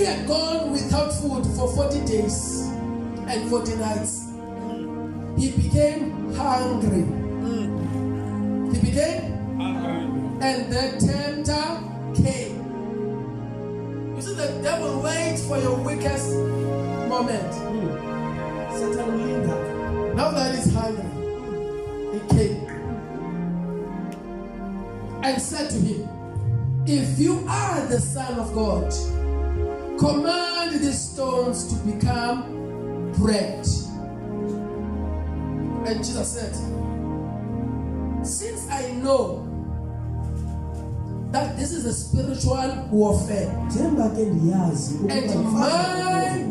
he had gone without food for 40 days and 40 nights, he became hungry. He became hungry. And the tempter came. You see, the devil waits for your weakest moment. Satan will linger. Now that he's hungry, he came and said to him, if you are the Son of God, command these stones to become bread. And Jesus said, since I know that this is a spiritual warfare, and my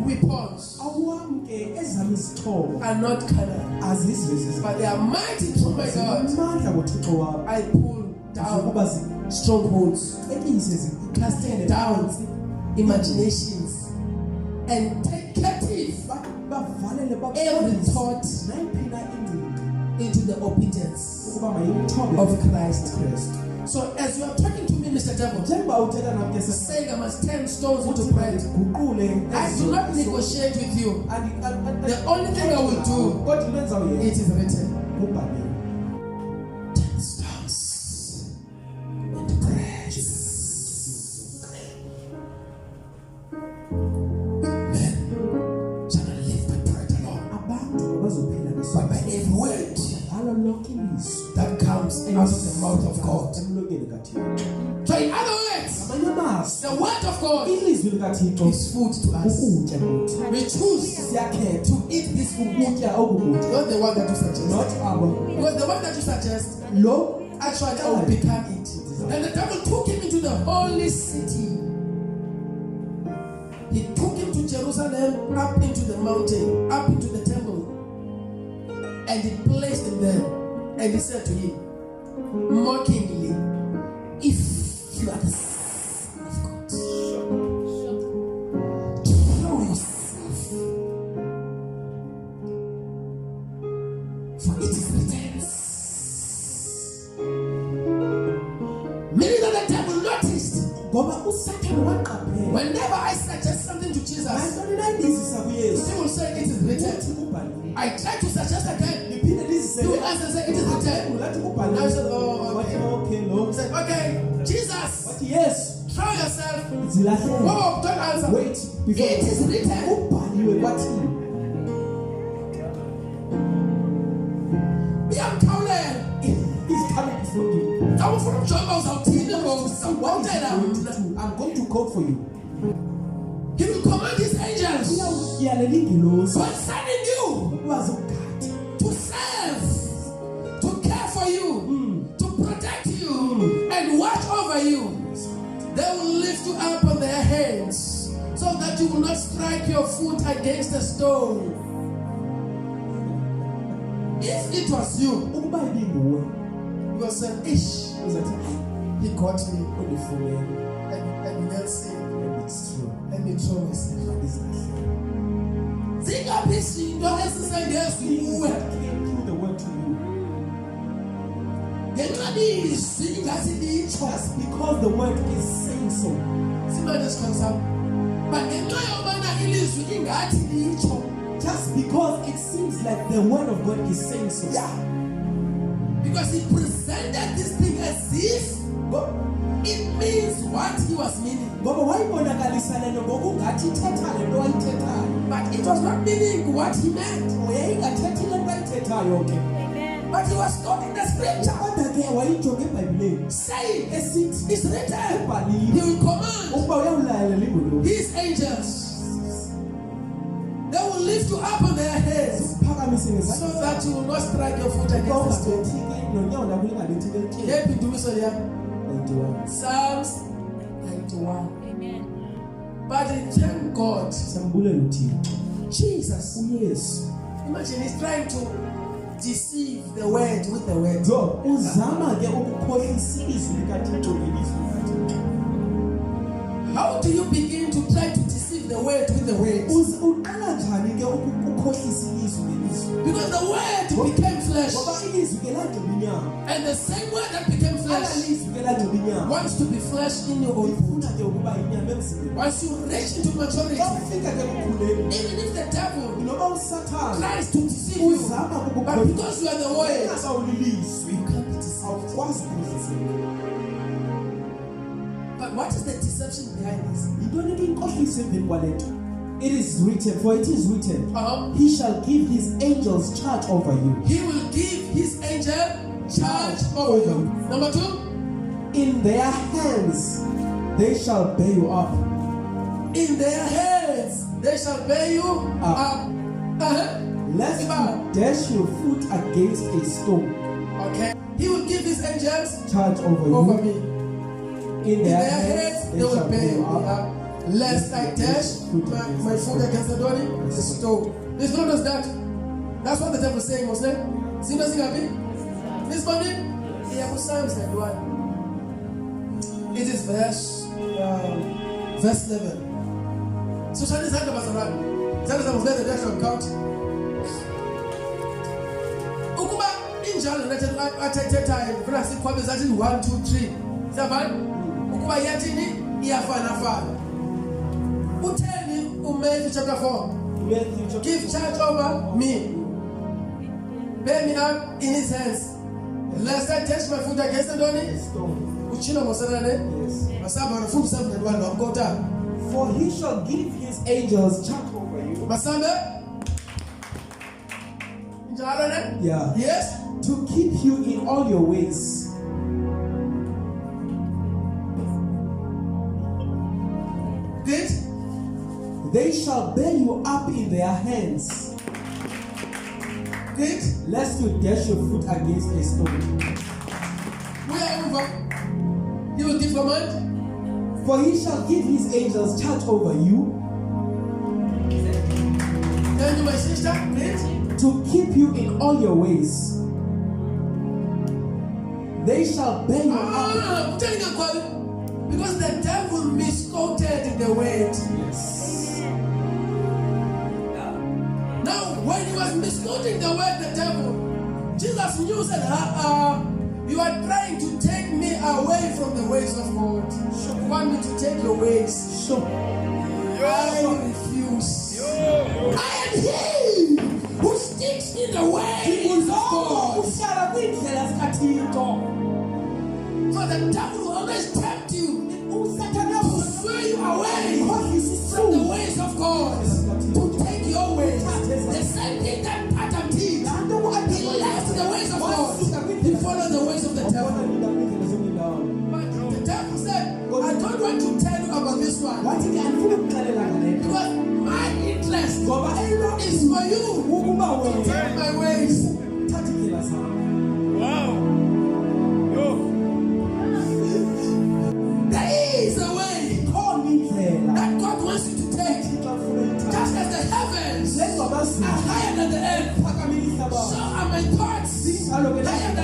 weapons are not carnal, but they are mighty through my God. I pull down strongholds, casting down imaginations, and take captive every thought into the obedience of Christ. So as you are talking to me, Mr. Devil, saying I must turn stones into bread, I do not negotiate with you. The only thing I will do, it is written. Turn stones into bread. Men shall not live by bread alone, but by every word that comes out of the mouth of God. So in other words, the word of God is food to us. We choose to eat this food, not the one that you suggest. Because the one that you suggest, actually I will become it. And the devil took him into the holy city. He took him to Jerusalem, up into the mountain, up into the temple. And he placed him there. And he said to him, mockingly, if you are the Son of God, throw yourself. For it is written. Meaning that the devil noticed, whenever I suggest something to Jesus, he will say it is written. I try to suggest again. You answer say it is written. Now he said, oh, okay. He said, okay, Jesus. But yes. Throw yourself. Oh, don't answer. Wait. It is written. What? I'm coming for you. I'm going to call for you. He will command his angels concerning you to serve, to care for you, to protect you, and watch over you. They will lift you up on their hands so that you will not strike your foot against a stone. If it was you, you will say, ish, he got me on the phone, and then say, it's true. Let me throw myself on this. Think of this thing, don't exercise yes to you. The word to you. Just because the word is saying so. Just because it seems like the word of God is saying so. Yeah. Because he presented this thing as if it means what he was meaning. But it was not meaning what he meant. But he was quoting the scripture. Saying, it's written. He will command his angels. They will lift you up on their heads so that you will not strike your foot against the stone. Psalms 91. Amen. But thank God, Jesus. Yes. Imagine he's trying to deceive the word with the word. How do you begin to try to deceive the word with the word? Because the word became flesh. And the same word that became flesh flesh, wants to be flesh in your own food. Once you reach into maturity, even if the devil tries to deceive you, but because you are the word, you can't be deceived. But what is the deception behind this? It is written, for it is written, he shall give his angels charge over you. He will give his angel charge over you. Number 2, in their hands they shall bear you up. In their hands they shall bear you up. Lest you dash your foot against a stone. Okay. He will give his angels charge over me. In their hands they will bear you up. Lest I dash my foot against the door, the stone. This one does that. That's what the devil is saying, Muslim. See nothing happy? This morning, he has Psalms like one. It is verse 11. So shall this hand of us around? Tell us about the dash of count. Ukuba injalo lethe athethe time. Kuna sikhwabe zathi 1 2 3. Sabani? Ukuba yathini iyafana. Matthew chapter 4. Give charge over me. Bear me up in his hands. Lest I touch my foot against the door. For he shall give his angels charge over you. Yeah. Yes. To keep you in all your ways. Good. They shall bear you up in their hands. Good. Lest you dash your foot against a stone. Wherever he will give command. For he shall give his angels charge over you. Tell you, my sister, please. To keep you in all your ways. They shall bear you up. Because the devil misquoted the word. Yes. Now, when he was misquoting the word, the devil, Jesus knew that you are trying to take me away from the ways of God. You want me to take your ways. Sure. I refuse. I am he who sticks in the ways of God. So the devil will always tempt you to sway you away from the ways of God, to take your ways. The same thing that Adam did. He left the ways of God. He followed the ways of the devil. But the devil said, I don't want to tell you about this one. Because my interest is for you to take my ways. Wow. There is a way that God wants you to take. Just as the heavens are higher than the earth, so are my thoughts higher than